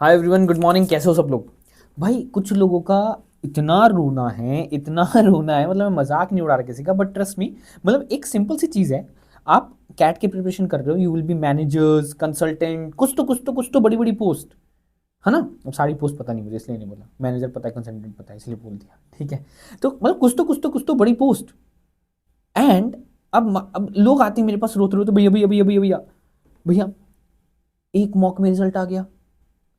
Hi everyone, good morning. कैसे हो सब लोग? भाई कुछ लोगों का इतना रोना है, इतना रोना है, मतलब मैं मजाक नहीं उड़ा रहा किसी का, बट ट्रस्ट मी, मतलब एक सिंपल सी चीज़ है। आप कैट की प्रिपरेशन कर रहे हो, you will be managers, consultant, कुछ तो बड़ी बड़ी पोस्ट, है ना? अब सारी पोस्ट पता नहीं मुझे, इसलिए नहीं बोला। मैनेजर पता है, कंसल्टेंट पता है, इसलिए बोल दिया, ठीक है? तो मतलब कुछ तो बड़ी पोस्ट। एंड अब लोग आते हैं मेरे पास रोते रोते, भैया भैया भैया भैया भैया भैया, एक मॉक में रिजल्ट आ गया।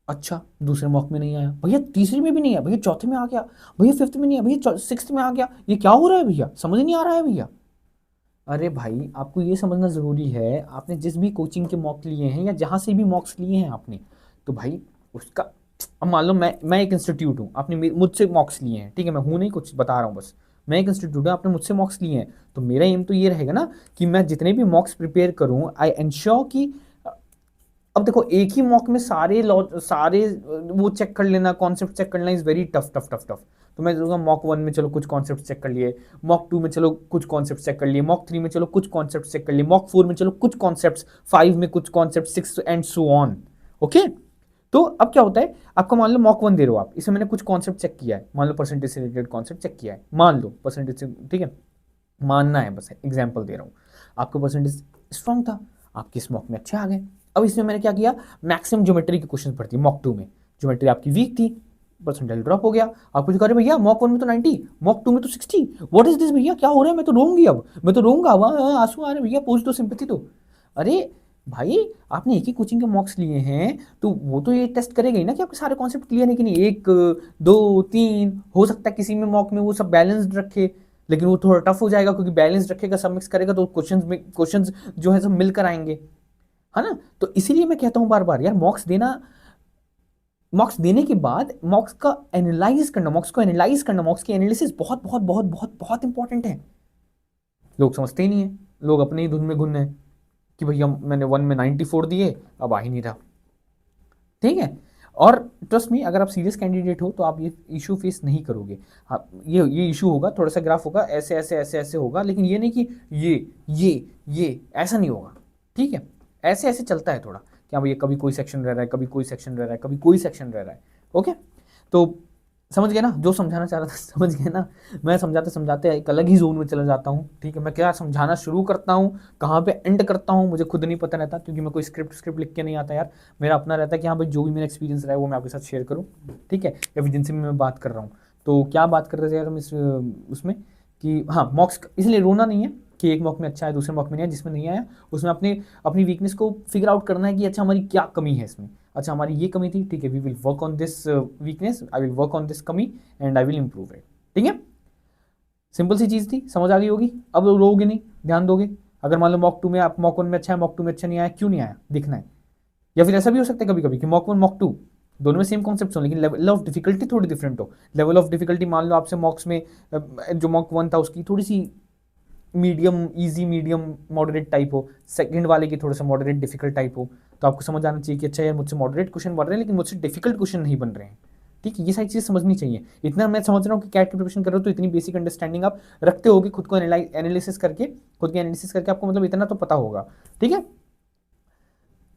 अच्छा, दूसरे मॉक में नहीं आया भैया, तीसरे में भी नहीं आया भैया, चौथे में आ गया भैया, फिफ्थ में नहीं आया भैया, सिक्स्थ में आ गया। ये क्या हो रहा है भैया, समझ नहीं आ रहा है भैया। अरे भाई, आपको ये समझना ज़रूरी है, आपने जिस भी कोचिंग के मॉक लिए हैं या जहाँ से भी मॉक्स लिए हैं आपने, तो भाई उसका, अब मान लो मैं एक इंस्टीट्यूट हूँ, आपने मुझसे मॉक्स लिए हैं, ठीक है? मैं हूँ नहीं, कुछ बता रहा हूँ बस। मैं एक इंस्टीट्यूट हूँ, आपने मुझसे मॉक्स लिए हैं, तो मेरा एम तो ये रहेगा ना कि मैं जितने भी मॉक्स प्रिपेयर करूँ, आई एंश्योर कि अब देखो, एक ही मॉक में सारे वो चेक कर लेना, कॉन्सेप्ट चेक करना is very tough tough tough tough. तो मैं कहूँगा मॉक वन में चलो कुछ कॉन्सेप्ट चेक कर लिए, मॉक टू में चलो कुछ कॉन्सेप्ट चेक कर लिए, मॉक थ्री में चलो कुछ कॉन्सेप्ट चेक कर लिए, मॉक फोर में चलो कुछ कॉन्सेप्ट, फाइव में कुछ concept, six and so on. Okay? तो अब क्या होता है, आपको मान लो मॉक वन दे रहे हो आप, इसमें मैंने कुछ कॉन्सेप्ट चेक किया है, मान लो परसेंटेज से रिलेटेड कॉन्सेप्ट चेक किया है, मान लो परसेंटेज से, ठीक है? मानना है, बस एग्जाम्पल दे रहा हूँ। आपका परसेंटेज स्ट्रांग था, आपके इस मॉक में अच्छे आ गए। अब इसमें मैंने क्या किया, मैक्सिमम ज्योमेट्री के क्वेश्चन पढ़ती है मॉक टू में, ज्योमेट्री आपकी वीक थी, परसेंटेज ड्रॉप हो गया। आप कुछ कह रहे भैया मॉक वन में तो 90, मॉक टू में तो 60, व्हाट इज दिस भैया, क्या हो रहा है? मैं तो रोऊंगी, अब मैं तो रोऊंगा, वहाँ आंसू आ रहे भैया, पूछ दो, सिंपैथी दो। अरे भाई, आपने एक ही कोचिंग के मॉक्स लिए हैं, तो वो तो ये टेस्ट करेगा ही ना कि आपके सारे कॉन्सेप्ट क्लियर है कि नहीं। एक, दो, तीन, हो सकता है किसी में मॉक में वो सब बैलेंस्ड रखे, लेकिन वो थोड़ा टफ हो जाएगा, क्योंकि बैलेंस रखेगा, सब मिक्स करेगा, तो क्वेश्चंस जो है सब मिलकर आएंगे, है ना? तो इसीलिए मैं कहता हूं बार बार, यार मॉक्स देने के बाद मॉक्स का एनालाइज करना, मॉक्स को एनालाइज करना, मॉक्स की एनालिसिस बहुत बहुत बहुत बहुत बहुत इंपॉर्टेंट है। लोग समझते ही नहीं है, लोग अपने ही धुन में घुन हैं कि भैया मैंने वन में 94 दिए, अब आ ही नहीं रहा, ठीक है? और ट्रस्ट मी, अगर आप सीरियस कैंडिडेट हो तो आप ये इशू फेस नहीं करोगे। हाँ, ये इशू होगा, थोड़ा सा ग्राफ होगा, ऐसे ऐसे ऐसे ऐसे होगा, लेकिन ये नहीं कि ये ये ऐसा नहीं होगा, ठीक है? ऐसे ऐसे चलता है थोड़ा, कि हाँ भैया, कभी कोई सेक्शन रह रहा है, कभी कोई सेक्शन रह रहा है, कभी कोई सेक्शन रह रहा है। ओके? तो समझ गए ना जो समझाना चाह रहा था? समझ गए ना? मैं समझाते समझाते एक अलग ही जोन में चला जाता हूँ, ठीक है? मैं क्या समझाना शुरू करता हूँ, कहाँ पे एंड करता हूँ, मुझे खुद नहीं पता रहता, क्योंकि मैं कोई स्क्रिप्ट लिख के नहीं आता यार। मेरा अपना रहता है कि हाँ भाई, जो भी मेरा एक्सपीरियंस रहा है वो मैं आपके साथ शेयर करूँ, ठीक है? या फिर जिनसे भी मैं बात कर रहा हूँ। तो क्या बात कर रहे थे यार हम इस उसमें, कि हाँ, मॉक्स इसलिए रोना नहीं है कि एक मॉक में अच्छा है, दूसरे मॉक में नहीं है, जिसमें नहीं आया उसमें अपने अपनी वीकनेस को फिगर आउट करना है कि अच्छा, हमारी क्या कमी है इसमें। अच्छा, हमारी ये कमी थी, ठीक है, we will work on this weakness, I will work on this कमी, and I will improve it. ठीक है? सिंपल सी चीज़ थी, समझ आ गई होगी। अब रोगे नहीं, ध्यान दोगे। अगर मान लो मॉक टू में आप, मॉक वन में अच्छा है, मॉक टू में अच्छा नहीं आया, क्यों नहीं आया, दिखना है। या फिर ऐसा भी हो सकता है कभी कभी कि मॉक वन मॉक टू दोनों में सेम कॉन्सेप्ट हो, लेकिन लेवल ऑफ डिफिकल्टी थोड़ी डिफरेंट हो। लेवल ऑफ डिफिकल्टी मान लो आपसे मॉक्स में जो मॉक वन था उसकी थोड़ी सी medium, easy medium moderate type हो, सेकंड वाले की थोड़ा सा मॉडरेट डिफिकल्ट टाइप हो, तो आपको समझ आना चाहिए कि अच्छा यार, मुझसे मॉडरेट क्वेश्चन बन रहे हैं, लेकिन मुझसे डिफिकल्ट क्वेश्चन नहीं बन रहे हैं। ठीक है? ये सारी चीज़ समझनी चाहिए। इतना मैं समझ रहा हूँ कि कैट की प्रिपरेशन कर रहे हो, तो इतनी बेसिक अंडरस्टैंडिंग आप रखते होगे, खुद को एनालिसिस करके, खुद की एनालिसिस करके आपको मतलब इतना तो पता होगा। ठीक है?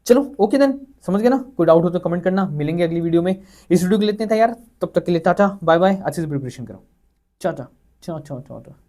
चलो, ओके देन, समझ गए ना? कोई डाउट हो तो कमेंट करना, मिलेंगे अगली वीडियो में। इस वीडियो के लिए इतने था यार, तब तक के लिए टाटा बाय बाय, अच्छे से प्रिपरेशन करो। टाटा टाटा टाटा।